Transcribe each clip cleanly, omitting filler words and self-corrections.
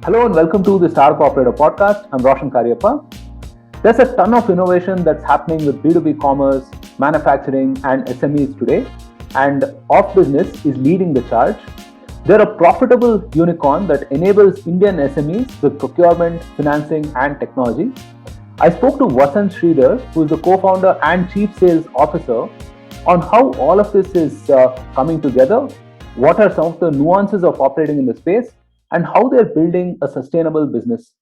Hello and welcome to the Startup Operator podcast. I'm Roshan Cariappa. There's a ton of innovation that's happening with B2B commerce, manufacturing, and SMEs today, and OfBusiness is leading the charge. They're a profitable unicorn that enables Indian SMEs with procurement, financing, and technology. I spoke to Vasant Sridhar, who is the co-founder and chief sales officer, on how all of this is coming together, what are some of the nuances of operating in the space, and how they're building a sustainable business.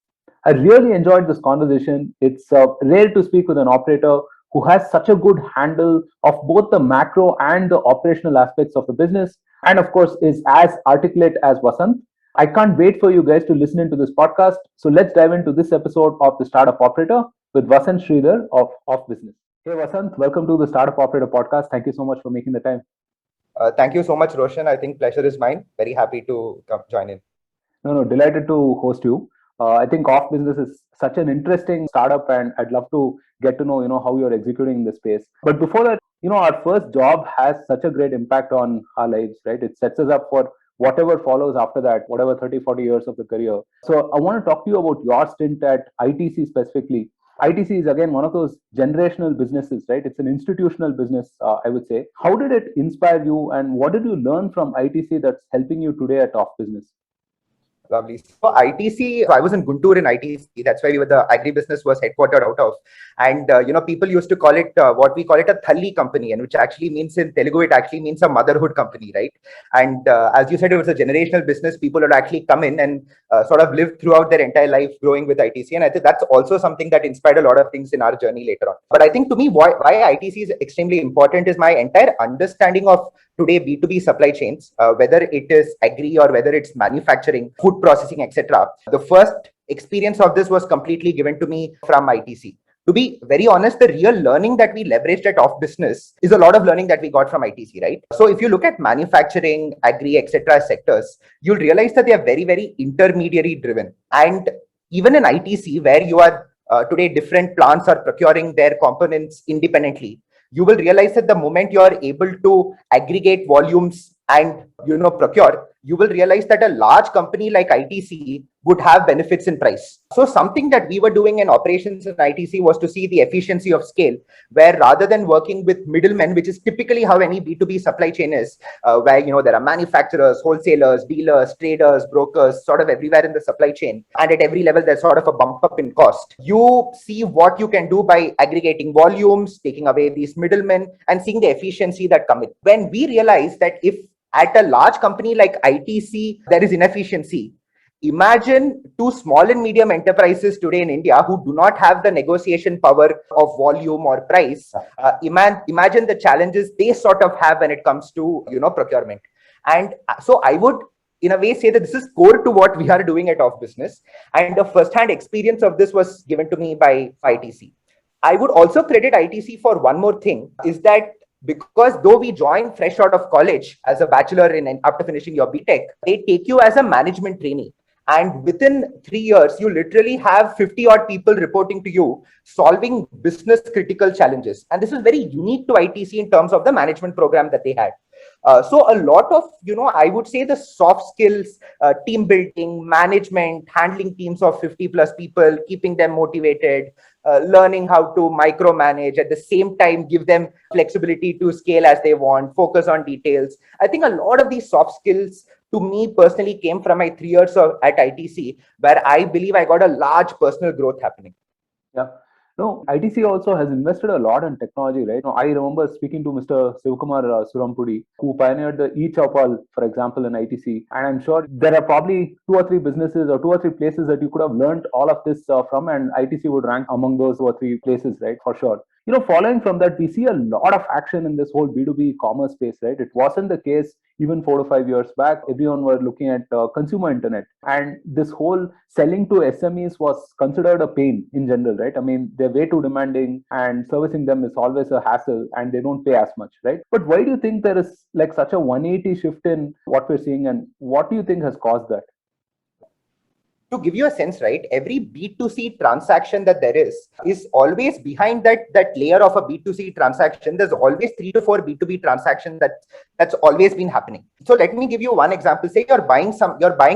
I really enjoyed this conversation. It's rare to speak with an operator who has such a good handle of both the macro and the operational aspects of the business, and of course, is as articulate as Vasanth. I can't wait for you guys to listen into this podcast. So let's dive into this episode of the Startup Operator with Vasant Sridhar of OfBusiness. Hey Vasanth, welcome to the Startup Operator podcast. Thank you so much for making the time. Thank you so much, Roshan. I think pleasure is mine. Very happy to come join in. No, delighted to host you. I think OfBusiness is such an interesting startup, and I'd love to get to know, how you're executing in this space. But before that, our first job has such a great impact on our lives, right? It sets us up for whatever follows after that, whatever 30, 40 years of the career. So I want to talk to you about your stint at ITC specifically. ITC is again one of those generational businesses, right? It's an institutional business, I would say. How did it inspire you, and what did you learn from ITC that's helping you today at OfBusiness? Lovely. So ITC, I was in Guntur in ITC. That's where the agribusiness was headquartered out of. And, people used to call it what we call it a Thalli company, and which actually means in Telugu, it actually means a motherhood company, right? And as you said, it was a generational business. People would actually come in and sort of live throughout their entire life growing with ITC. And I think that's also something that inspired a lot of things in our journey later on. But I think to me, why ITC is extremely important is my entire understanding of today B2B supply chains, whether it is agri or whether it's manufacturing, food processing, etc. The first experience of this was completely given to me from ITC. To be very honest, the real learning that we leveraged at OfBusiness is a lot of learning that we got from ITC, right? So if you look at manufacturing, agri, etc. sectors, you'll realize that they are very, very intermediary driven. And even in ITC, where you are today, different plants are procuring their components independently, you will realize that the moment you are able to aggregate volumes and procure, you will realize that a large company like ITC would have benefits in price. So something that we were doing in operations in ITC was to see the efficiency of scale, where rather than working with middlemen, which is typically how any B2B supply chain is, where there are manufacturers, wholesalers, dealers, traders, brokers, sort of everywhere in the supply chain, and at every level there's sort of a bump up in cost. You see what you can do by aggregating volumes, taking away these middlemen, and seeing the efficiency that come in. When we realize that if at a large company like ITC there is inefficiency, imagine two small and medium enterprises today in India who do not have the negotiation power of volume or price. Imagine the challenges they sort of have when it comes to procurement. And so I would in a way say that this is core to what we are doing at OfBusiness, and the first-hand experience of this was given to me by ITC. I would also credit ITC for one more thing, is that because though we join fresh out of college as a bachelor after finishing your BTech, they take you as a management trainee. And within 3 years, you literally have 50 odd people reporting to you, solving business critical challenges. And this is very unique to ITC in terms of the management program that they had. So a lot of, I would say the soft skills, team building, management, handling teams of 50 plus people, keeping them motivated, learning how to micromanage, at the same time give them flexibility to scale as they want, focus on details. I think a lot of these soft skills to me personally came from my 3 years at ITC, where I believe I got a large personal growth happening. Yeah. No, ITC also has invested a lot in technology, right? I remember speaking to Mr. Sivkumar Surampudi, who pioneered the e-Chowpal, for example, in ITC. And I'm sure there are probably 2 or 3 businesses or 2 or 3 places that you could have learned all of this from, and ITC would rank among those 2 or 3 places, right? For sure. Following from that, we see a lot of action in this whole B2B commerce space, right? It wasn't the case even 4 to 5 years back. Everyone were looking at consumer internet, and this whole selling to SMEs was considered a pain in general, right? I mean, they're way too demanding, and servicing them is always a hassle, and they don't pay as much, right? But why do you think there is like such a 180 shift in what we're seeing, and what do you think has caused that? To give you a sense, right, every B2C transaction that there is always behind that layer of a B2C transaction. There's always 3 to 4 B2B transactions that's always been happening. So let me give you one example. Say you're buying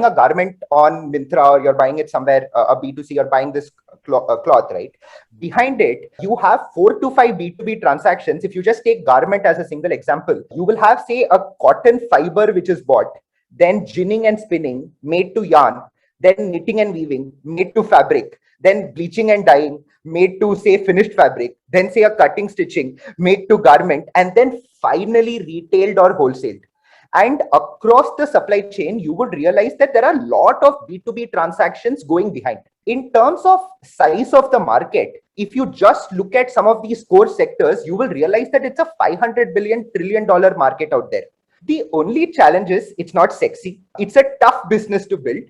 a garment on Myntra, or you're buying it somewhere, a B2C, you're buying this cloth, right? Behind it, you have 4 to 5 B2B transactions. If you just take garment as a single example, you will have, say, a cotton fiber which is bought, then ginning and spinning made to yarn, then knitting and weaving made to fabric, then bleaching and dyeing made to, say, finished fabric, then, say, a cutting stitching made to garment, and then finally retailed or wholesaled. And across the supply chain, you would realize that there are a lot of B2B transactions going behind. In terms of size of the market, if you just look at some of these core sectors, you will realize that it's a $500 trillion market out there. The only challenge is it's not sexy. It's a tough business to build.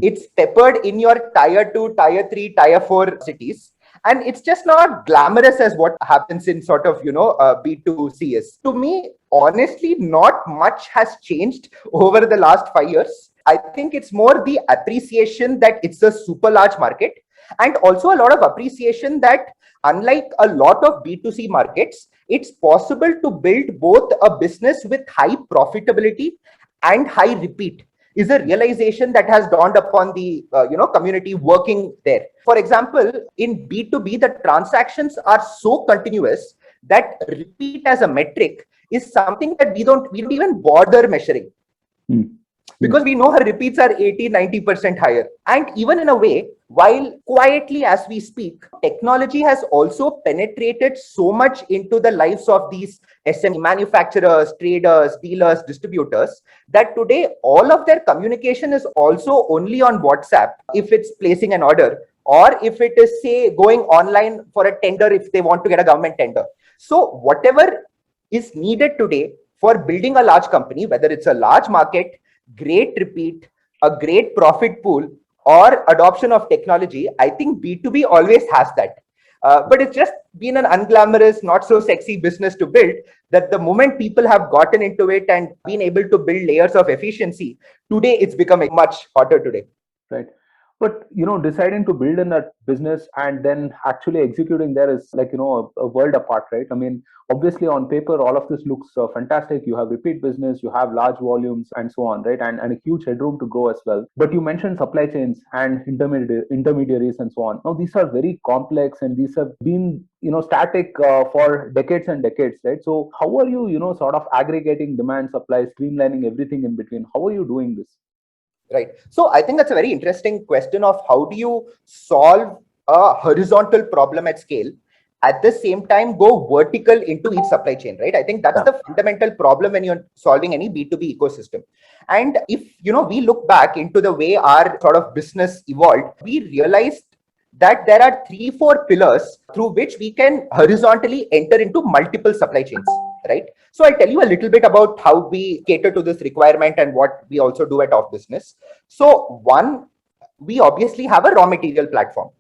It's peppered in your tier 2, tier 3, tier 4 cities. And it's just not glamorous as what happens in sort of, B2Cs. To me, honestly, not much has changed over the last 5 years. I think it's more the appreciation that it's a super large market, and also a lot of appreciation that unlike a lot of B2C markets, it's possible to build both a business with high profitability and high repeat. Is a realization that has dawned upon the community working there. For example, in B2B, the transactions are so continuous that repeat as a metric is something that we don't even bother measuring. Because we know her repeats are 80-90% higher. And even in a way, while quietly as we speak, technology has also penetrated so much into the lives of these SME manufacturers, traders, dealers, distributors, that today all of their communication is also only on WhatsApp if it's placing an order, or if it is, say, going online for a tender if they want to get a government tender. So whatever is needed today for building a large company, whether it's a large market, great repeat, a great profit pool, or adoption of technology, I think B2B always has that. But it's just been an unglamorous, not so sexy business to build, that the moment people have gotten into it and been able to build layers of efficiency, today it's becoming much hotter today. Right. But, deciding to build in that business and then actually executing there is like, a world apart, right? I mean, obviously on paper, all of this looks fantastic. You have repeat business, you have large volumes and so on, right? And a huge headroom to grow as well. But you mentioned supply chains and intermediaries and so on. Now, these are very complex and these have been, static for decades and decades, right? So how are you, sort of aggregating demand, supply, streamlining everything in between? How are you doing this? Right. So I think that's a very interesting question of how do you solve a horizontal problem at scale, at the same time go vertical into each supply chain, right? I think that's the fundamental problem when you're solving any B2B ecosystem. And if, we look back into the way our sort of business evolved, we realized that there are 3-4 pillars through which we can horizontally enter into multiple supply chains, right? So I'll tell you a little bit about how we cater to this requirement and what we also do at OfBusiness. So one, we obviously have a raw material platform.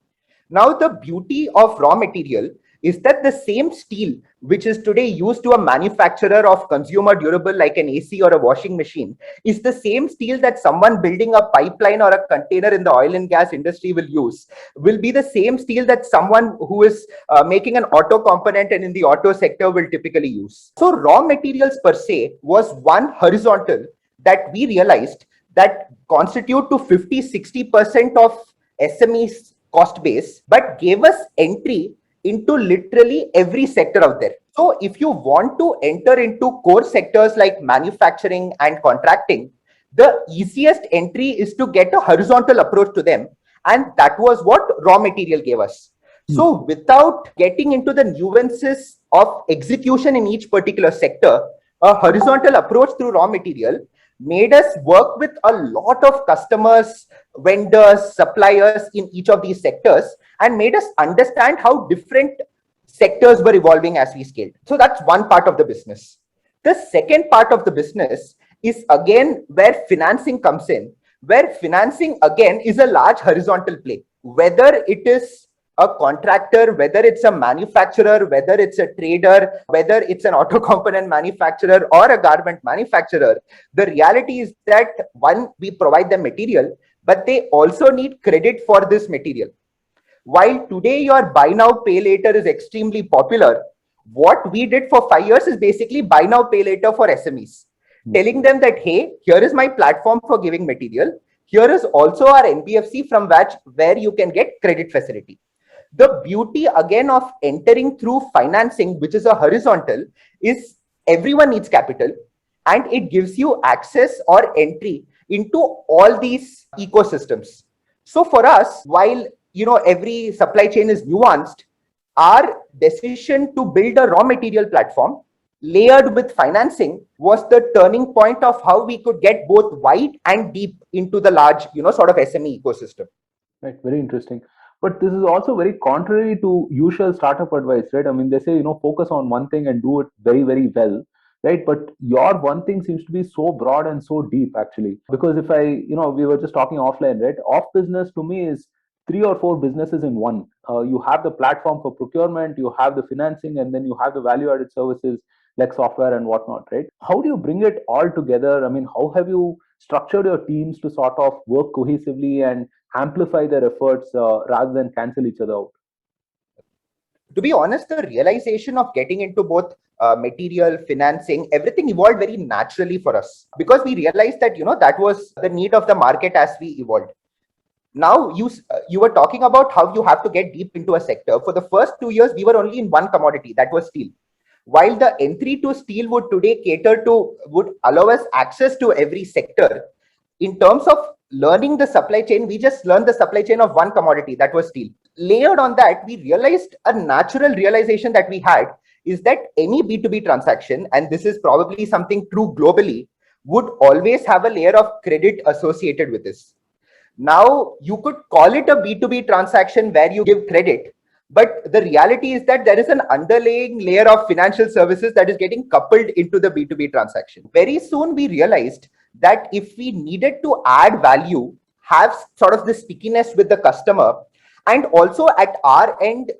Now, the beauty of raw material is that the same steel which is today used to a manufacturer of consumer durable like an AC or a washing machine is the same steel that someone building a pipeline or a container in the oil and gas industry will be the same steel that someone who is making an auto component and in the auto sector will typically use. So raw materials per se was one horizontal that we realized that constitute to 50-60% of SMEs cost base, but gave us entry into literally every sector out there. So if you want to enter into core sectors like manufacturing and contracting, the easiest entry is to get a horizontal approach to them. And that was what raw material gave us. So without getting into the nuances of execution in each particular sector, a horizontal approach through raw material made us work with a lot of customers, vendors, suppliers in each of these sectors, and made us understand how different sectors were evolving as we scaled. So that's one part of the business. The second part of the business is again where financing comes in, where financing again is a large horizontal play. Whether it is a contractor, whether it's a manufacturer, whether it's a trader, whether it's an auto component manufacturer or a garment manufacturer, the reality is that one, we provide them material, but they also need credit for this material. While today your buy now, pay later is extremely popular, what we did for 5 years is basically buy now, pay later for SMEs, telling them that, hey, here is my platform for giving material. Here is also our NBFC from where you can get credit facility. The beauty again of entering through financing, which is a horizontal, is everyone needs capital and it gives you access or entry into all these ecosystems. So for us, while every supply chain is nuanced, our decision to build a raw material platform layered with financing was the turning point of how we could get both wide and deep into the large, sort of SME ecosystem. Right, very interesting. But this is also very contrary to usual startup advice, right? I mean, they say, focus on one thing and do it very, very well, right? But your one thing seems to be so broad and so deep, actually. Because if we were just talking offline, right? Off business to me is 3 or 4 businesses in one. You have the platform for procurement, you have the financing, and then you have the value added services like software and whatnot, right? How do you bring it all together? I mean, how have you structured your teams to sort of work cohesively and amplify their efforts rather than cancel each other out? To be honest, the realization of getting into both material, financing, everything evolved very naturally for us because we realized that, that was the need of the market as we evolved. Now, you were talking about how you have to get deep into a sector. For the first 2 years, we were only in one commodity, that was steel. While the entry to steel would allow us access to every sector, in terms of learning the supply chain, we just learned the supply chain of one commodity, that was steel. Layered on that, we realized a natural realization that we had is that any B2B transaction, and this is probably something true globally, would always have a layer of credit associated with this. Now, you could call it a B2B transaction where you give credit, but the reality is that there is an underlying layer of financial services that is getting coupled into the B2B transaction. Very soon, we realized that if we needed to add value, have sort of the stickiness with the customer, and also at our end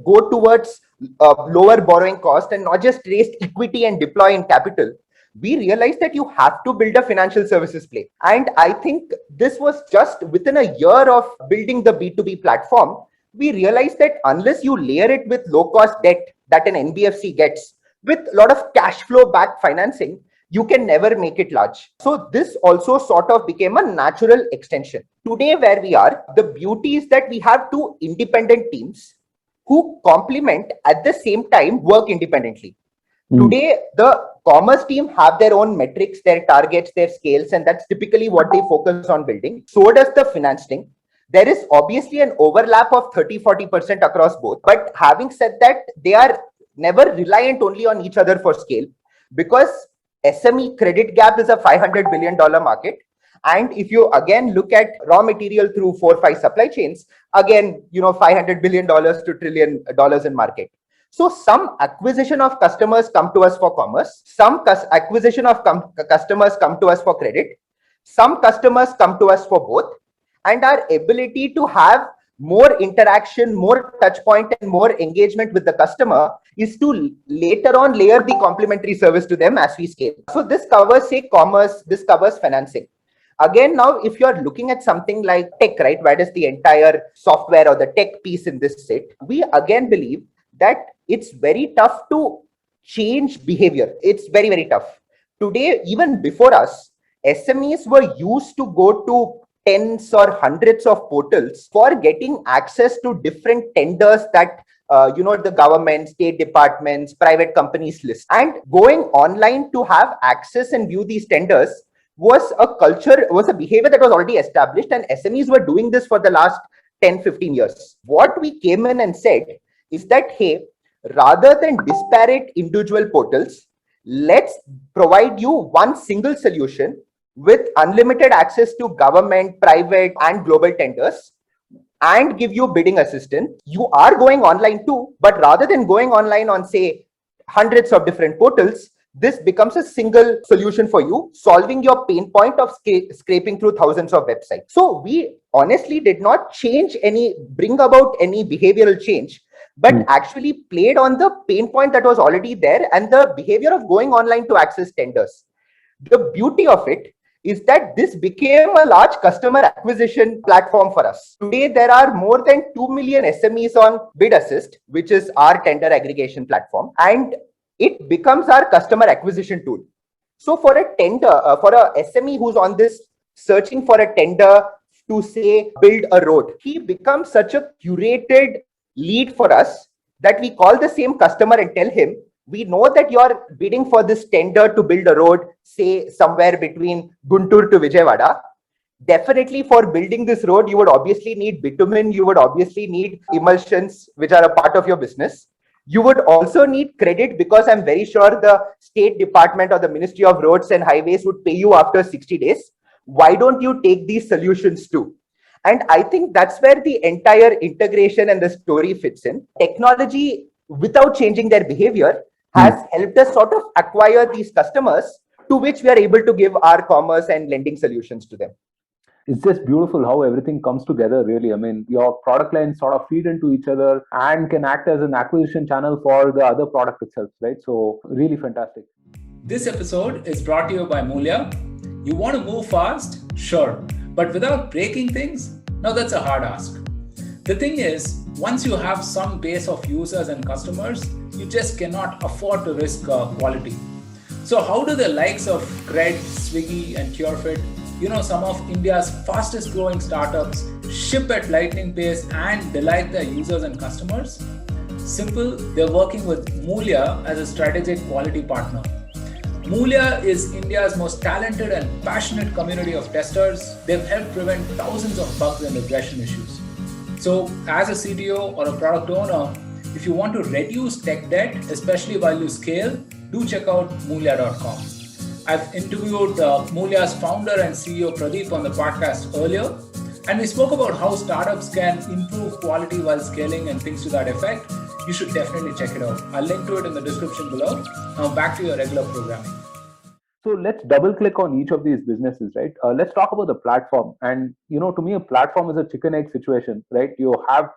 go towards lower borrowing cost and not just raise equity and deploy in capital, we realized that you have to build a financial services play. And I think this was just within a year of building the B2B platform, we realized that unless you layer it with low cost debt that an NBFC gets with a lot of cash flow backed financing, you can never make it large. So this also sort of became a natural extension. Today, where we are, the beauty is that we have 2 independent teams who complement at the same time work independently. Today, the commerce team have their own metrics, their targets, their scales, and that's typically what they focus on building. So does the finance team. There is obviously an overlap of 30-40% across both. But having said that, they are never reliant only on each other for scale because SME credit gap is a $500 billion market. And if you again look at raw material through 4-5 supply chains, again, $500 billion to $1 trillion in market. So some acquisition of customers come to us for commerce, some acquisition of customers come to us for credit, some customers come to us for both, and our ability to have more interaction, more touch point, and more engagement with the customer is to later on layer the complementary service to them as we scale. So this covers, say, commerce, this covers financing. Again, now, if you're looking at something like tech, right, where does the entire software or the tech piece in this sit? We again believe that it's very tough to change behavior. It's very, very tough. Today, even before us, SMEs were used to go to tens or hundreds of portals for getting access to different tenders that the government, state departments, private companies list. And going online to have access and view these tenders was a behavior that was already established, and SMEs were doing this for the last 10-15 years. What we came in and said is that, hey, rather than disparate individual portals, let's provide you one single solution with unlimited access to government, private, and global tenders, and give you bidding assistance. You are going online too, but rather than going online on, say, hundreds of different portals, this becomes a single solution for you, solving your pain point of scraping through thousands of websites. So we honestly did not bring about any behavioral change, but actually played on the pain point that was already there and the behavior of going online to access tenders. The beauty of it is that this became a large customer acquisition platform for us. Today, there are more than 2 million SMEs on Bid Assist, which is our tender aggregation platform, and it becomes our customer acquisition tool. So for a tender, for a SME who's on this searching for a tender to say build a road, he becomes such a curated lead for us that we call the same customer and tell him, we know that you're bidding for this tender to build a road, say somewhere between Guntur to Vijayawada. Definitely for building this road, you would obviously need bitumen, you would obviously need emulsions, which are a part of your business. You would also need credit, because I'm very sure the State Department or the Ministry of Roads and Highways would pay you after 60 days. Why don't you take these solutions too? And I think that's where the entire integration and the story fits in. Technology, without changing their behavior, has helped us sort of acquire these customers to which we are able to give our commerce and lending solutions to them. It's just beautiful how everything comes together, really. I mean, your product lines sort of feed into each other and can act as an acquisition channel for the other product itself, right? So really fantastic. This episode is brought to you by Mulya. You want to move fast? Sure. But without breaking things? Now that's a hard ask. The thing is, once you have some base of users and customers, you just cannot afford to risk quality. So how do the likes of Cred, Swiggy and Curefit, some of India's fastest growing startups, ship at lightning pace and delight their users and customers? Simple, they're working with Mulya as a strategic quality partner. Mulya is India's most talented and passionate community of testers. They've helped prevent thousands of bugs and regression issues. So as a CTO or a product owner, if you want to reduce tech debt, especially while you scale, do check out Mulya.com. I've interviewed Mulya's founder and CEO Pradeep on the podcast earlier, and we spoke about how startups can improve quality while scaling and things to that effect. You should definitely check it out. I'll link to it in the description below. Now back to your regular programming. So let's double click on each of these businesses, right? Let's talk about the platform. And, to me, a platform is a chicken egg situation, right? You have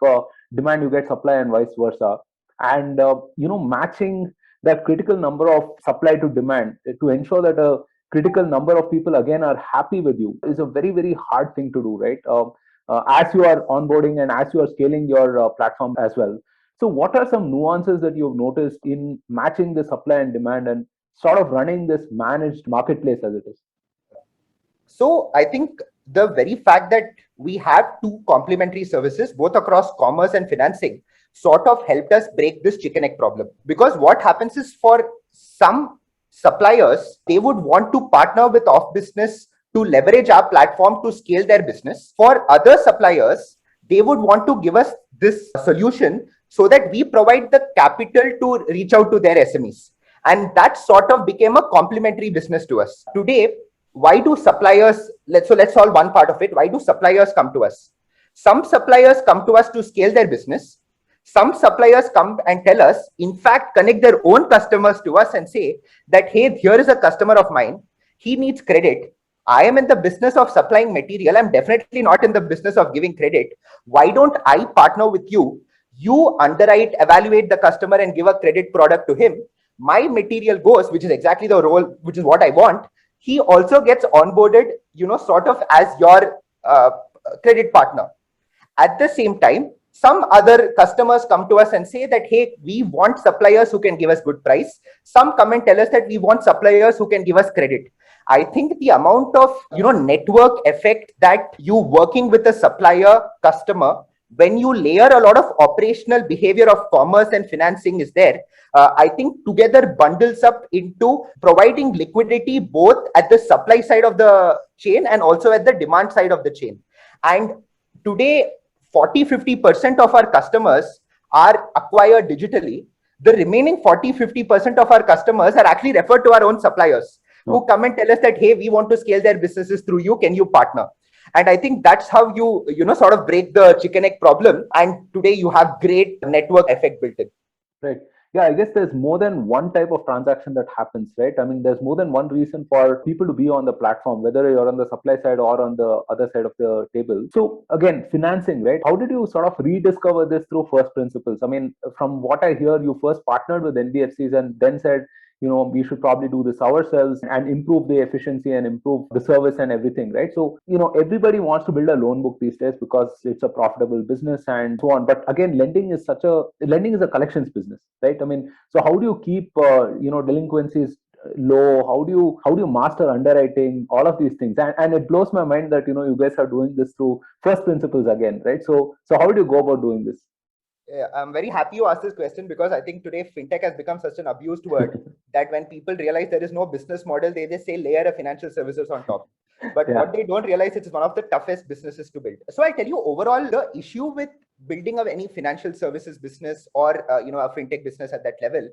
demand, you get supply and vice versa. And, matching that critical number of supply to demand to ensure that a critical number of people, again, are happy with you is a very, very hard thing to do, right? As you are onboarding and as you are scaling your platform as well. So what are some nuances that you've noticed in matching the supply and demand and sort of running this managed marketplace as it is? So I think the very fact that we have two complementary services, both across commerce and financing, sort of helped us break this chicken egg problem. Because what happens is, for some suppliers, they would want to partner with OfBusiness to leverage our platform to scale their business. For other suppliers, they would want to give us this solution so that we provide the capital to reach out to their SMEs. And that sort of became a complementary business to us. Today, why do suppliers, let's solve one part of it. Why do suppliers come to us? Some suppliers come to us to scale their business. Some suppliers come and tell us, in fact, connect their own customers to us and say that, hey, here is a customer of mine. He needs credit. I am in the business of supplying material. I'm definitely not in the business of giving credit. Why don't I partner with you? You underwrite, evaluate the customer and give a credit product to him. My material goes, which is exactly the role, which is what I want. He also gets onboarded, sort of as your credit partner. At the same time, some other customers come to us and say that, hey, we want suppliers who can give us good price. Some come and tell us that we want suppliers who can give us credit. I think the amount of, network effect that you working with a supplier customer, when you layer a lot of operational behavior of commerce and financing is there, I think together bundles up into providing liquidity both at the supply side of the chain and also at the demand side of the chain. And today, 40-50% of our customers are acquired digitally. The remaining 40-50% of our customers are actually referred to our own suppliers who come and tell us that, hey, we want to scale their businesses through you. Can you partner? And I think that's how you sort of break the chicken egg problem. And today you have great network effect built in. Right. Yeah, I guess there's more than one type of transaction that happens, right? I mean, there's more than one reason for people to be on the platform, whether you're on the supply side or on the other side of the table. So again, financing, right? How did you sort of rediscover this through first principles? I mean, from what I hear, you first partnered with NBFCs and then said, we should probably do this ourselves and improve the efficiency and improve the service and everything, right? So, everybody wants to build a loan book these days because it's a profitable business and so on. But again, lending is a collections business, right? I mean, so how do you keep, delinquencies low? How do you master underwriting, all of these things? And it blows my mind that you guys are doing this through first principles again, right? So how do you go about doing this? Yeah, I'm very happy you asked this question because I think today fintech has become such an abused word that when people realize there is no business model, they just say layer of financial services on top. But what they don't realize, it's one of the toughest businesses to build. So I'll tell you overall, the issue with building of any financial services business or a fintech business at that level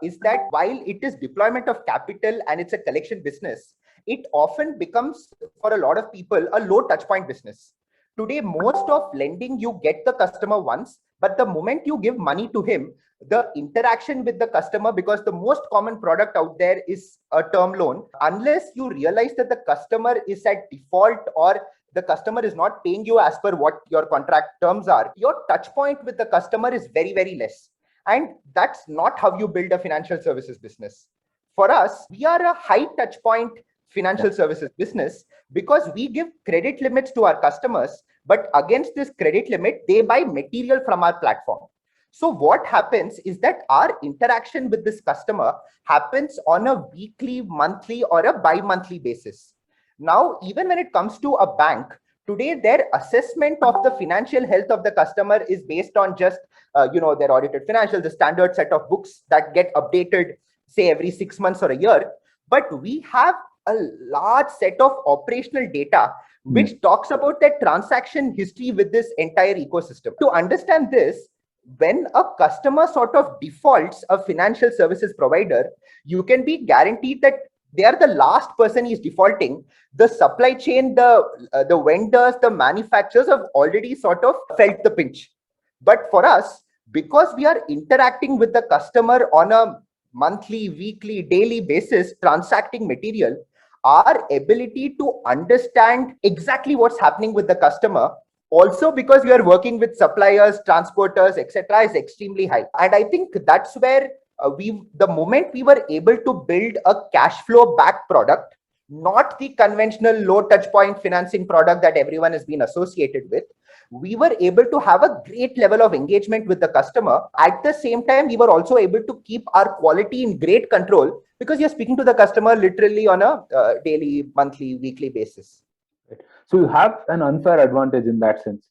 is that while it is deployment of capital and it's a collection business, it often becomes for a lot of people a low touch point business. Today, most of lending, you get the customer once, but the moment you give money to him, the interaction with the customer, because the most common product out there is a term loan, unless you realize that the customer is at default or the customer is not paying you as per what your contract terms are, your touch point with the customer is very, very less. And that's not how you build a financial services business. For us, we are a high touch point financial services business because we give credit limits to our customers, but against this credit limit, they buy material from our platform. So what happens is that our interaction with this customer happens on a weekly, monthly, or a bi-monthly basis. Now, even when it comes to a bank, today their assessment of the financial health of the customer is based on just their audited financials, the standard set of books that get updated, say every 6 months or a year. But we have a large set of operational data which talks about their transaction history with this entire ecosystem. To understand this, when a customer sort of defaults a financial services provider, you can be guaranteed that they are the last person he's defaulting. The supply chain, the vendors, the manufacturers have already sort of felt the pinch. But for us, because we are interacting with the customer on a monthly, weekly, daily basis, transacting material, our ability to understand exactly what's happening with the customer, also because we are working with suppliers, transporters, etc., is extremely high. And I think that's where the moment we were able to build a cash flow back product, not the conventional low touch point financing product that everyone has been associated with, we were able to have a great level of engagement with the customer. At the same time, we were also able to keep our quality in great control because you're speaking to the customer literally on a daily, monthly, weekly basis. So you have an unfair advantage in that sense.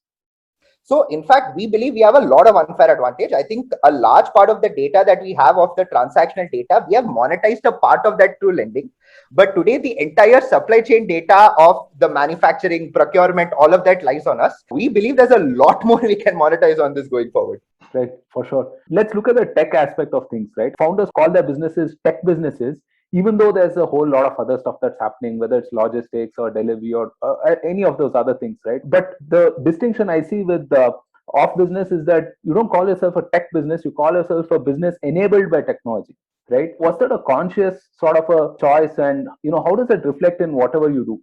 So in fact, we believe we have a lot of unfair advantage. I think a large part of the data that we have of the transactional data, we have monetized a part of that through lending. But today, the entire supply chain data of the manufacturing, procurement, all of that lies on us. We believe there's a lot more we can monetize on this going forward. Right, for sure. Let's look at the tech aspect of things, right? Founders call their businesses tech businesses, even though there's a whole lot of other stuff that's happening, whether it's logistics or delivery or any of those other things, right? But the distinction I see with the OfBusiness is that you don't call yourself a tech business, you call yourself a business enabled by technology, right? Was that a conscious sort of a choice, and how does it reflect in whatever you do?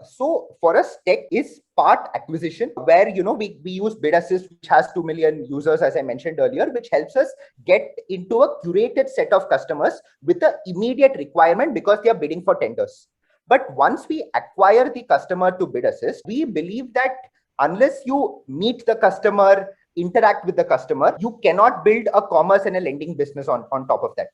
So for us, tech is part acquisition, where we use BidAssist, which has 2 million users, as I mentioned earlier, which helps us get into a curated set of customers with an immediate requirement because they are bidding for tenders. But once we acquire the customer to BidAssist, we believe that unless you meet the customer, interact with the customer, you cannot build a commerce and a lending business on top of that.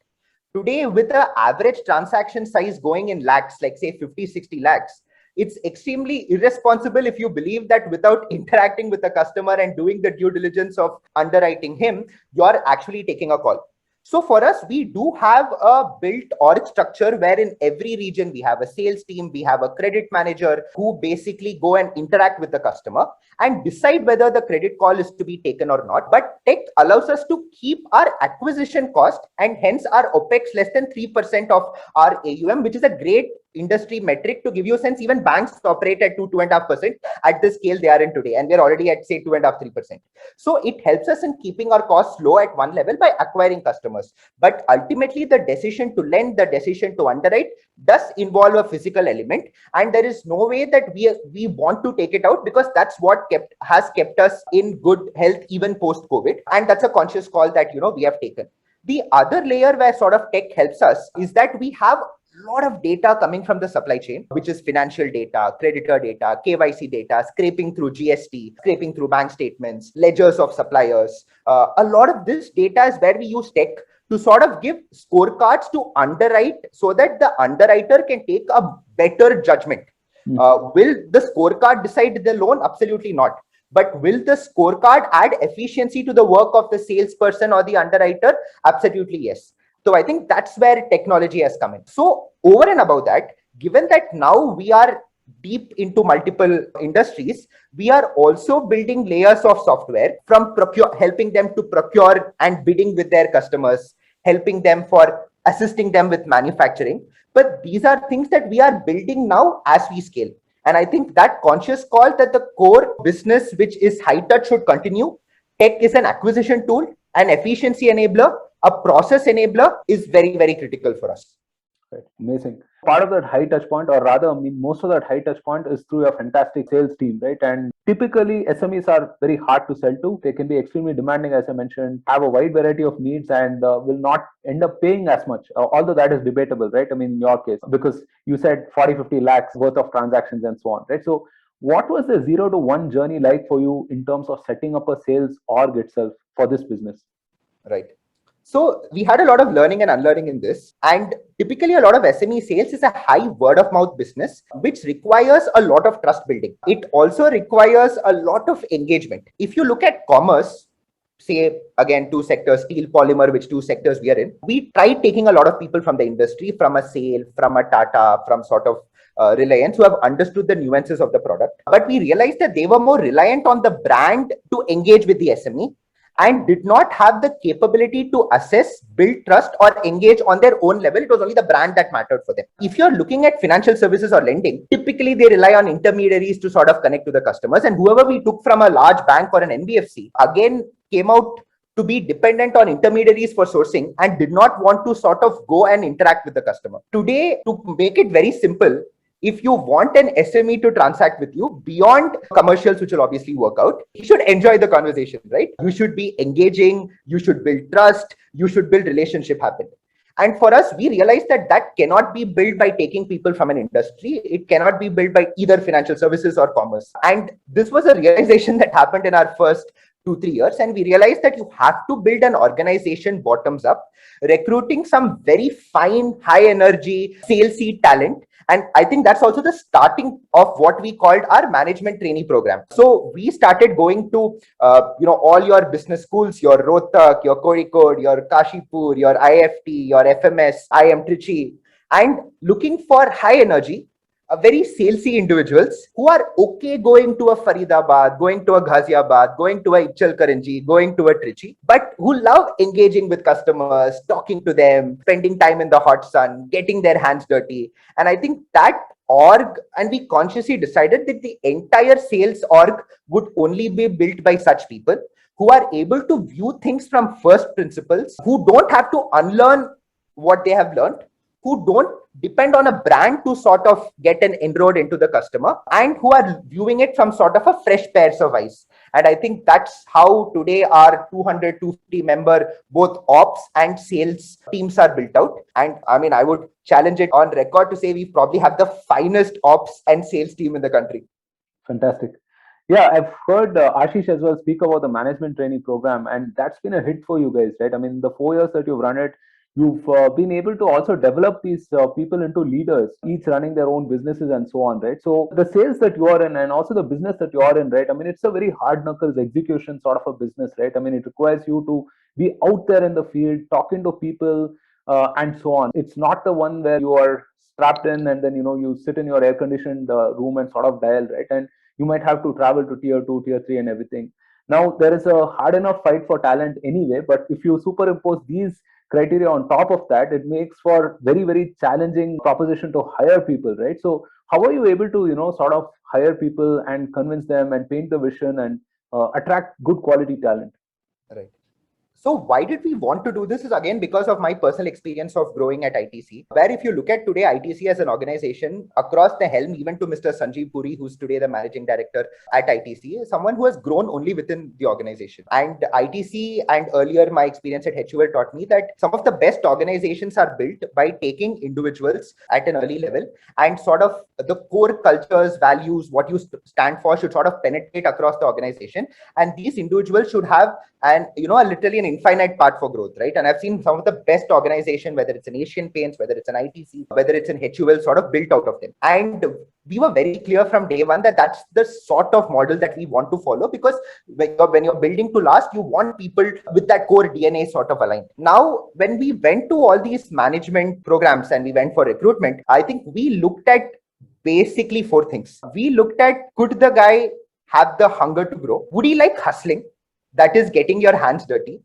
Today, with the average transaction size going in lakhs, like say 50, 60 lakhs, it's extremely irresponsible if you believe that without interacting with the customer and doing the due diligence of underwriting him, you're actually taking a call. So for us, we do have a built org structure where in every region we have a sales team, we have a credit manager who basically go and interact with the customer and decide whether the credit call is to be taken or not. But tech allows us to keep our acquisition cost and hence our OPEX less than 3% of our AUM, which is a great industry metric. To give you a sense, even banks operate at 2.5% at the scale they are in today, and we're already at say 2.5-3%. So it helps us in keeping our costs low at one level by acquiring customers. But ultimately, the decision to lend, the decision to underwrite does involve a physical element, and there is no way that we want to take it out because that's what has kept us in good health even post COVID, and that's a conscious call that we have taken. The other layer where sort of tech helps us is that we have a lot of data coming from the supply chain, which is financial data, creditor data, KYC data, scraping through GST, scraping through bank statements, ledgers of suppliers. A lot of this data is where we use tech to sort of give scorecards to underwrite so that the underwriter can take a better judgment. Will the scorecard decide the loan? Absolutely not. But will the scorecard add efficiency to the work of the salesperson or the underwriter? Absolutely yes. So I think that's where technology has come in. So over and above that, given that now we are deep into multiple industries, we are also building layers of software from helping them to procure and bidding with their customers, helping them for assisting them with manufacturing. But these are things that we are building now as we scale. And I think that conscious call that the core business, which is high touch, should continue. Tech is an acquisition tool, an efficiency enabler, a process enabler is very, very critical for us. Right. Amazing. Part of that high touch point, or rather, I mean, most of that high touch point is through your fantastic sales team, right? And typically, SMEs are very hard to sell to. They can be extremely demanding, as I mentioned, have a wide variety of needs, and will not end up paying as much. Although that is debatable, right? I mean, in your case, because you said 40, 50 lakhs worth of transactions and so on, right? So, what was the 0 to 1 journey like for you in terms of setting up a sales org itself for this business? Right. So we had a lot of learning and unlearning in this. And typically a lot of SME sales is a high word of mouth business, which requires a lot of trust building. It also requires a lot of engagement. If you look at commerce, say again, two sectors, steel, polymer, which two sectors we are in, we tried taking a lot of people from the industry, from a SAIL, from a Tata, from sort of Reliance, who have understood the nuances of the product. But we realized that they were more reliant on the brand to engage with the SME, and did not have the capability to assess, build trust, or engage on their own level. It was only the brand that mattered for them. If you're looking at financial services or lending, typically they rely on intermediaries to sort of connect to the customers. And whoever we took from a large bank or an NBFC, again, came out to be dependent on intermediaries for sourcing and did not want to sort of go and interact with the customer. Today, to make it very simple, if you want an SME to transact with you beyond commercials, which will obviously work out, you should enjoy the conversation, right? You should be engaging, you should build trust, you should build relationship happen. And for us, we realized that that cannot be built by taking people from an industry. It cannot be built by either financial services or commerce. And this was a realization that happened in our first 2-3 years. And we realized that you have to build an organization bottoms up, recruiting some very fine, high energy, salesy talent. And I think that's also the starting of what we called our management trainee program. So we started going to, all your business schools, your Rohtak, your Kozhikode, your Kashipur, your IFT, your FMS, IM Trichy, and looking for high energy, very salesy individuals who are okay going to a Faridabad, going to a Ghaziabad, going to a Ichalkaranji, going to a Trichy, but who love engaging with customers, talking to them, spending time in the hot sun, getting their hands dirty. And I think that org, and we consciously decided that the entire sales org would only be built by such people who are able to view things from first principles, who don't have to unlearn what they have learned, who don't depend on a brand to sort of get an inroad into the customer, and who are viewing it from sort of a fresh pair of eyes. And I think that's how today our 200, 250 member, both ops and sales teams are built out. And I mean, I would challenge it on record to say we probably have the finest ops and sales team in the country. Fantastic. Yeah, I've heard Ashish as well speak about the management training program, and that's been a hit for you guys, right? I mean, the 4 years that you've run it, you've been able to also develop these people into leaders, each running their own businesses and so on, right? So the sales that you are in and also the business that you are in, right? I mean, it's a very hard knuckles execution sort of a business, right? I mean, it requires you to be out there in the field, talking to people and so on. It's not the one where you are strapped in and then, you sit in your air conditioned room and sort of dial, right? And you might have to travel to tier 2, tier 3 and everything. Now, there is a hard enough fight for talent anyway, but if you superimpose these criteria on top of that, it makes for very, very challenging proposition to hire people, right? So how are you able to, sort of hire people and convince them and paint the vision and attract good quality talent? Right. So why did we want to do this is again because of my personal experience of growing at ITC, where if you look at today ITC as an organization across the helm, even to Mr. Sanjeev Puri, who's today the managing director at ITC, is someone who has grown only within the organization. And ITC and earlier my experience at HUL taught me that some of the best organizations are built by taking individuals at an early level and sort of the core cultures, values, what you stand for should sort of penetrate across the organization. And these individuals should have literally an infinite path for growth, right? And I've seen some of the best organizations, whether it's an Asian Paints, whether it's an ITC, whether it's an HUL, sort of built out of them. And we were very clear from day one that that's the sort of model that we want to follow, because when you're building to last, you want people with that core DNA sort of aligned. Now, when we went to all these management programs and we went for recruitment, I think we looked at basically 4 things. We looked at, could the guy have the hunger to grow? Would he like hustling? That is getting your hands dirty,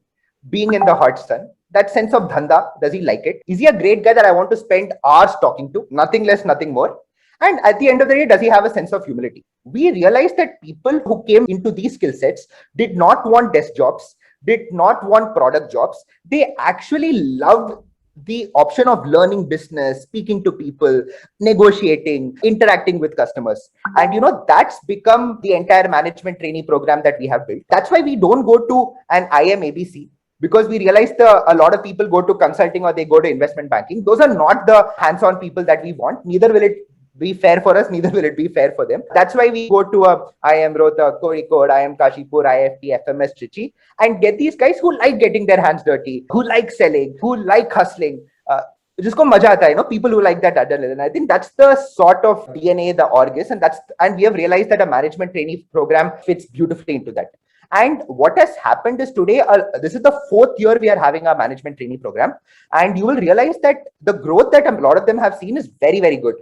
being in the hot sun. That sense of dhanda, does he like it? Is he a great guy that I want to spend hours talking to? Nothing less, nothing more. And at the end of the day, does he have a sense of humility? We realized that people who came into these skill sets did not want desk jobs, did not want product jobs. They actually loved the option of learning business, speaking to people, negotiating, interacting with customers. And that's become the entire management trainee program that we have built. That's why we don't go to an IM ABC, because we realized a lot of people go to consulting or they go to investment banking. Those are not the hands-on people that we want. Neither will it be fair for us, neither will it be fair for them. That's why we go to IIM Rohtak, Kozhikode, IIM Kashipur, IFT, FMS Trichy, and get these guys who like getting their hands dirty, who like selling, who like hustling. Jisko maja aata hai, people who like that adrenaline. I think that's the sort of DNA the org is, and we have realized that a management trainee program fits beautifully into that. And what has happened is today, this is the 4th year we are having our management trainee program. And you will realize that the growth that a lot of them have seen is very, very good.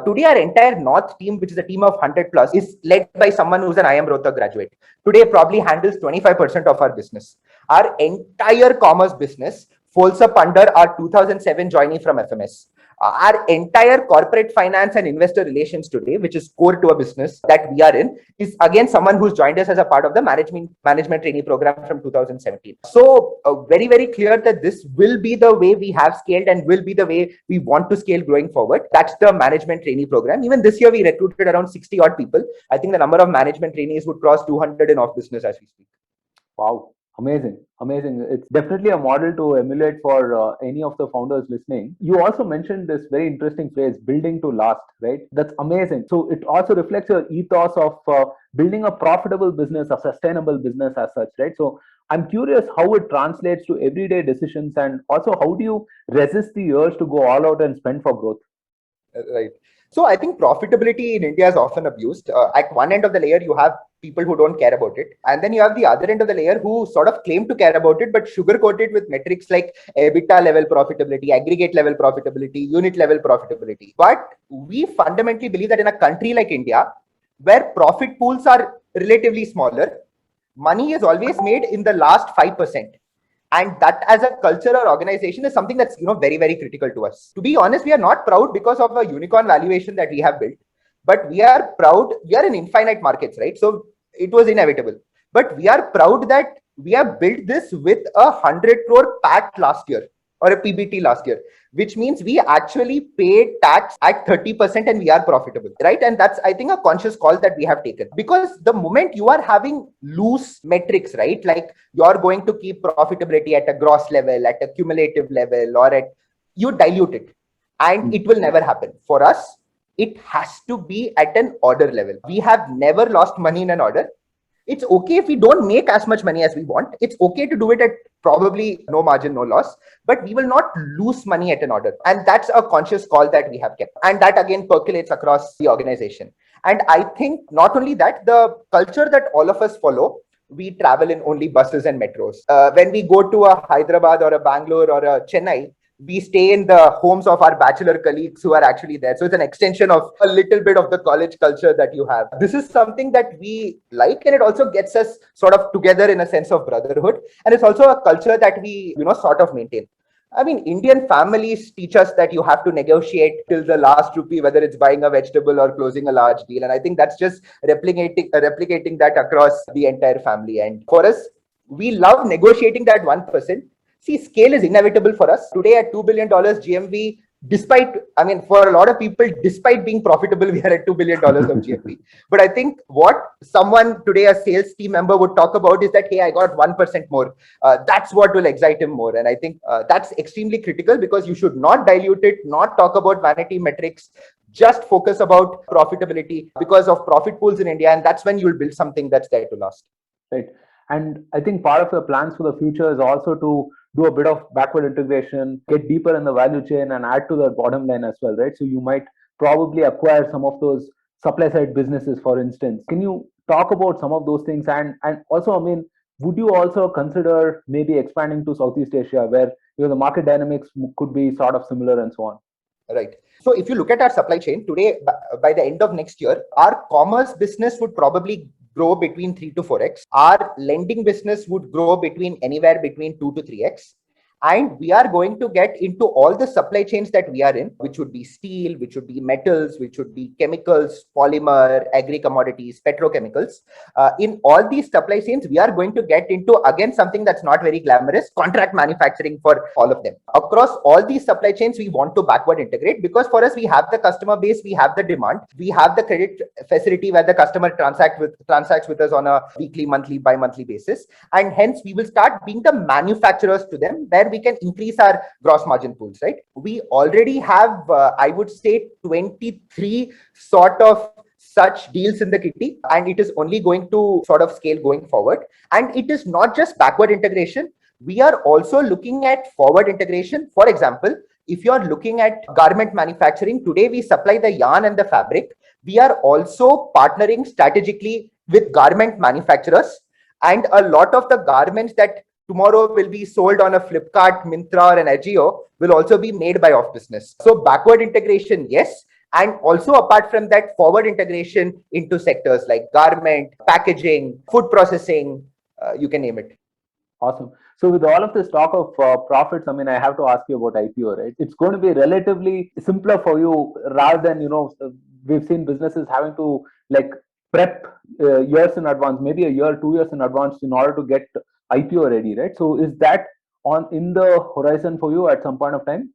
Today, our entire North team, which is a team of 100 plus, is led by someone who's an IIM Rohtak graduate. Today, probably handles 25% of our business. Our entire commerce business folds up under our 2007 joinee from FMS. Our entire corporate finance and investor relations today, which is core to a business that we are in, is again someone who's joined us as a part of the management trainee program from 2017. So very, very clear that this will be the way we have scaled and will be the way we want to scale going forward. That's the management trainee program. Even this year, we recruited around 60 odd people. I think the number of management trainees would cross 200 in OfBusiness as we speak. Wow. Amazing. It's definitely a model to emulate for any of the founders listening. You also mentioned this very interesting phrase, building to last, right? That's amazing. So it also reflects your ethos of building a profitable business, a sustainable business as such, right? So I'm curious how it translates to everyday decisions, and also how do you resist the urge to go all out and spend for growth? Right. So I think profitability in India is often abused. At one end of the layer, you have people who don't care about it. And then you have the other end of the layer who sort of claim to care about it, but sugarcoat it with metrics like EBITDA level profitability, aggregate level profitability, unit level profitability. But we fundamentally believe that in a country like India, where profit pools are relatively smaller, money is always made in the last 5%. And that as a culture or organization is something that's very, very critical to us. To be honest, we are not proud because of a unicorn valuation that we have built, but we are proud. We are in infinite markets, right? So it was inevitable. But we are proud that we have built this with 100 crore PAT last year, or a PBT last year, which means we actually paid tax at 30% and we are profitable, right? And that's, I think, a conscious call that we have taken, because the moment you are having loose metrics, right? Like you're going to keep profitability at a gross level, at a cumulative level, or you dilute it, and it will never happen. For us, it has to be at an order level. We have never lost money in an order. It's okay if we don't make as much money as we want. It's okay to do it at probably no margin, no loss, but we will not lose money at an order. And that's a conscious call that we have kept. And that again percolates across the organization. And I think not only that, the culture that all of us follow, we travel in only buses and metros. When we go to a Hyderabad or a Bangalore or a Chennai, we stay in the homes of our bachelor colleagues who are actually there. So it's an extension of a little bit of the college culture that you have. This is something that we like, and it also gets us sort of together in a sense of brotherhood. And it's also a culture that we, sort of maintain. I mean, Indian families teach us that you have to negotiate till the last rupee, whether it's buying a vegetable or closing a large deal. And I think that's just replicating that across the entire family. And for us, We love negotiating that 1%. See, scale is inevitable for us. Today at $2 billion GMV, for a lot of people, despite being profitable, we are at $2 billion of GMV. But I think what someone today, a sales team member, would talk about is that, hey, I got 1% more. That's what will excite him more. And I think that's extremely critical, because you should not dilute it, not talk about vanity metrics, just focus about profitability because of profit pools in India. And that's when you'll build something that's there to last. Right. And I think part of your plans for the future is also to do a bit of backward integration, get deeper in the value chain and add to the bottom line as well, right? So you might probably acquire some of those supply side businesses, for instance. Can you talk about some of those things? And also, would you also consider maybe expanding to Southeast Asia, where the market dynamics could be sort of similar and so on? Right. So if you look at our supply chain today, by the end of next year, our commerce business would probably grow between 3 to 4x. Our lending business would grow anywhere between 2 to 3x. And we are going to get into all the supply chains that we are in, which would be steel, which would be metals, which would be chemicals, polymer, agri commodities, petrochemicals. In all these supply chains, we are going to get into, again, something that's not very glamorous, contract manufacturing for all of them. Across all these supply chains, we want to backward integrate, because for us, we have the customer base, we have the demand, we have the credit facility where the customer transacts with us on a weekly, monthly, bi-monthly basis. And hence, we will start being the manufacturers to them, where we can increase our gross margin pools, right? We already have, I would say, 23 sort of such deals in the kitty, and it is only going to sort of scale going forward. And it is not just backward integration. We are also looking at forward integration. For example, if you're looking at garment manufacturing, today we supply the yarn and the fabric. We are also partnering strategically with garment manufacturers, and a lot of the garments that tomorrow will be sold on a Flipkart, Myntra, or an Ajio will also be made by OfBusiness. So backward integration, yes. And also apart from that, forward integration into sectors like garment, packaging, food processing, you can name it. Awesome. So with all of this talk of profits, I have to ask you about IPO, right? It's going to be relatively simpler for you rather than, we've seen businesses having to prep years in advance, maybe a year, 2 years in advance in order to get IPO ready, right? So is that in the horizon for you at some point of time?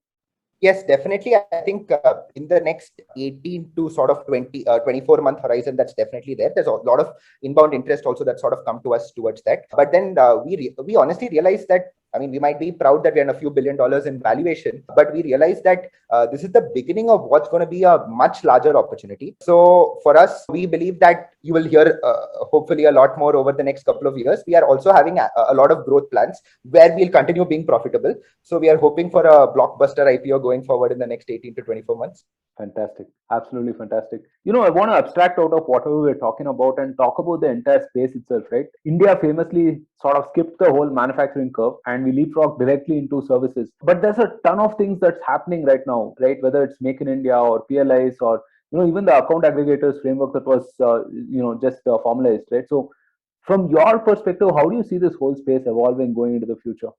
Yes, definitely. I think in the next 18 to sort of 24-month horizon, that's definitely there. There's a lot of inbound interest also that sort of come to us towards that. But then we honestly realized that, we might be proud that we're in a few $1 billion in valuation, but we realized that this is the beginning of what's going to be a much larger opportunity. So for us, we believe that you will hear hopefully a lot more over the next couple of years. We are also having a lot of growth plans where we'll continue being profitable. So we are hoping for a blockbuster IPO going forward in the next 18 to 24 months. Fantastic. Absolutely fantastic. I want to abstract out of whatever we're talking about and talk about the entire space itself, right? India famously sort of skipped the whole manufacturing curve and we leapfrog directly into services. But there's a ton of things that's happening right now, right? Whether it's Make in India or PLIs or, even the account aggregators framework that was, just formalized, right? So from your perspective, how do you see this whole space evolving going into the future?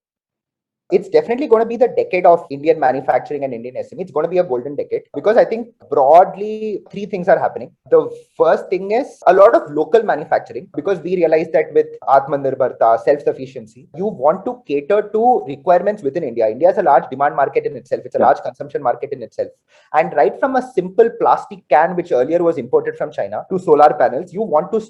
It's definitely going to be the decade of Indian manufacturing and Indian SME. It's going to be a golden decade, because I think broadly 3 things are happening. The first thing is a lot of local manufacturing, because we realize that with Atmanirbharta, self-sufficiency, you want to cater to requirements within India. India is a large demand market in itself. It's a large consumption market in itself. And right from a simple plastic can, which earlier was imported from China, to solar panels,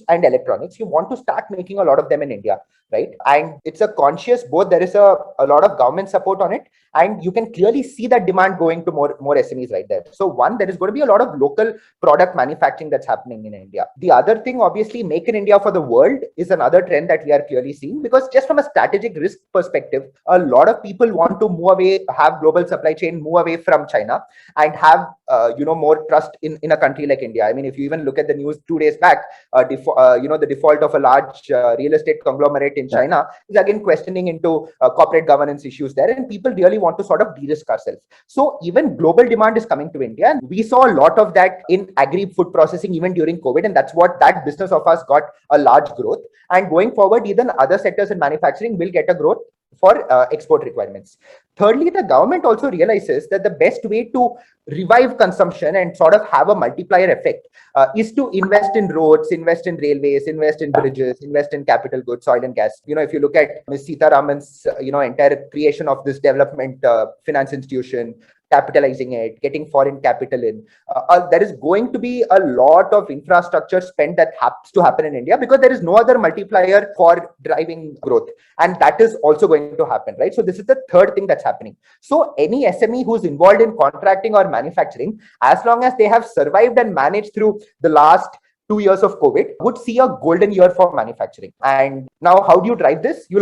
and electronics, you want to start making a lot of them in India, right? And it's a conscious both. There is a lot of government support on it, and you can clearly see that demand going to more SMEs right there. So one, there is going to be a lot of local product manufacturing that's happening in India. The other thing, obviously, Make in India for the world is another trend that we are clearly seeing, because just from a strategic risk perspective, a lot of people want to move away, have global supply chain, move away from China, and have more trust in a country like India. If you even look at the news 2 days back, the default of a large real estate conglomerate in China is again questioning into corporate governance issues there, and people really want to sort of de-risk ourselves. So even global demand is coming to India, and we saw a lot of that in agri food processing even during COVID, and that's what that business of us got a large growth. And going forward, even other sectors in manufacturing will get a growth. for export requirements. Thirdly, the government also realizes that the best way to revive consumption and sort of have a multiplier effect is to invest in roads, invest in railways, invest in bridges, invest in capital goods, oil and gas. If you look at Ms. Sitaraman's, entire creation of this development finance institution, capitalizing it, getting foreign capital in, there is going to be a lot of infrastructure spend that has to happen in India because there is no other multiplier for driving growth. And that is also going to happen, right? So this is the third thing that's happening. So any SME who's involved in contracting or manufacturing, as long as they have survived and managed through the last 2 years of COVID, would see a golden year for manufacturing. And now, how do you drive this? You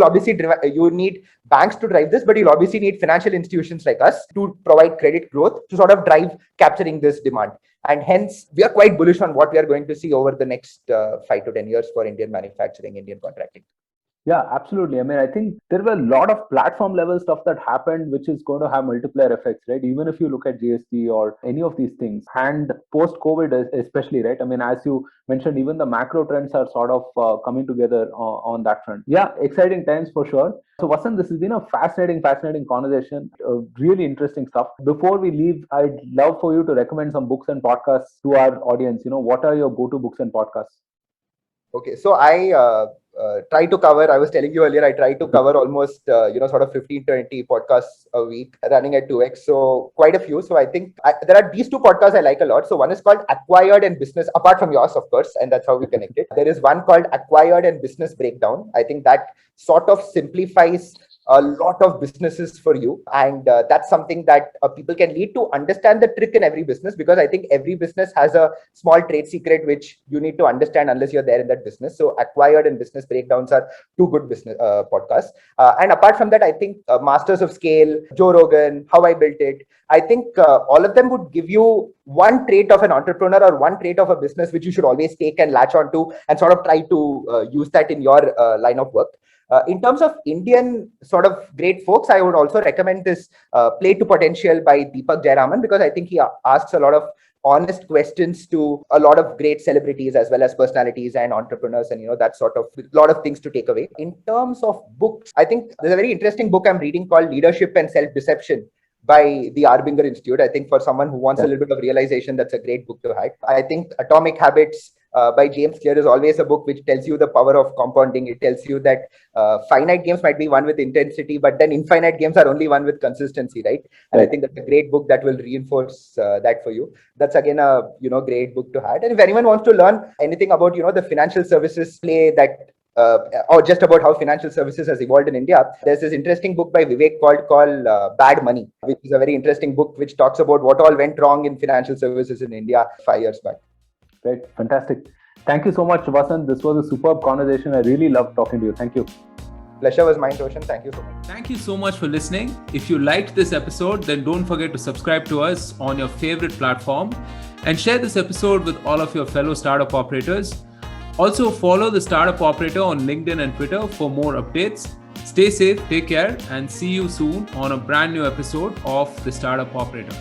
need banks to drive this, but you'll obviously need financial institutions like us to provide credit growth to sort of drive capturing this demand. And hence, we are quite bullish on what we are going to see over the next 5 to 10 years for Indian manufacturing, Indian contracting. Yeah, absolutely. I mean, I think there were a lot of platform level stuff that happened, which is going to have multiplier effects, right? Even if you look at GST or any of these things, and post-COVID especially, right? I mean, as you mentioned, even the macro trends are sort of coming together on that front. Yeah, exciting times for sure. So Vasanth, this has been a fascinating conversation, really interesting stuff. Before we leave, I'd love for you to recommend some books and podcasts to our audience. What are your go-to books and podcasts? Okay, so I try to cover, I was telling you earlier, I try to cover almost, sort of 15 to 20 podcasts a week running at 2x. So quite a few. So I think there are these two podcasts I like a lot. So one is called Acquired and Business, apart from yours, of course, and that's how we connected. There is one called Acquired and Business Breakdown. I think that sort of simplifies a lot of businesses for you. And that's something that people can need to understand the trick in every business, because I think every business has a small trade secret which you need to understand unless you're there in that business. So Acquired and Business Breakdowns are two good business podcasts. And apart from that, I think Masters of Scale, Joe Rogan, How I Built It, I think all of them would give you one trait of an entrepreneur or one trait of a business which you should always take and latch onto and sort of try to use that in your line of work. In terms of Indian sort of great folks, I would also recommend this Play to Potential by Deepak Jayaraman, because I think he asks a lot of honest questions to a lot of great celebrities as well as personalities and entrepreneurs, and that sort of a lot of things to take away. In terms of books, I think there's a very interesting book I'm reading called Leadership and Self-Deception by the Arbinger Institute. I think for someone who wants a little bit of realization, that's a great book to have. I think Atomic Habits by James Clear is always a book which tells you the power of compounding. It tells you that finite games might be won with intensity, but then infinite games are only won with consistency, right? And I think that's a great book that will reinforce that for you. That's again a great book to have. And if anyone wants to learn anything about the financial services play that or just about how financial services has evolved in India, there's this interesting book by Vivek called Bad Money, which is a very interesting book which talks about what all went wrong in financial services in India 5 years back. Great. Fantastic. Thank you so much, Vasanth. This was a superb conversation. I really loved talking to you. Thank you. Pleasure was mine, Roshan. Thank you so much. Thank you so much for listening. If you liked this episode, then don't forget to subscribe to us on your favorite platform and share this episode with all of your fellow startup operators. Also, follow the Startup Operator on LinkedIn and Twitter for more updates. Stay safe, take care, and see you soon on a brand new episode of the Startup Operator.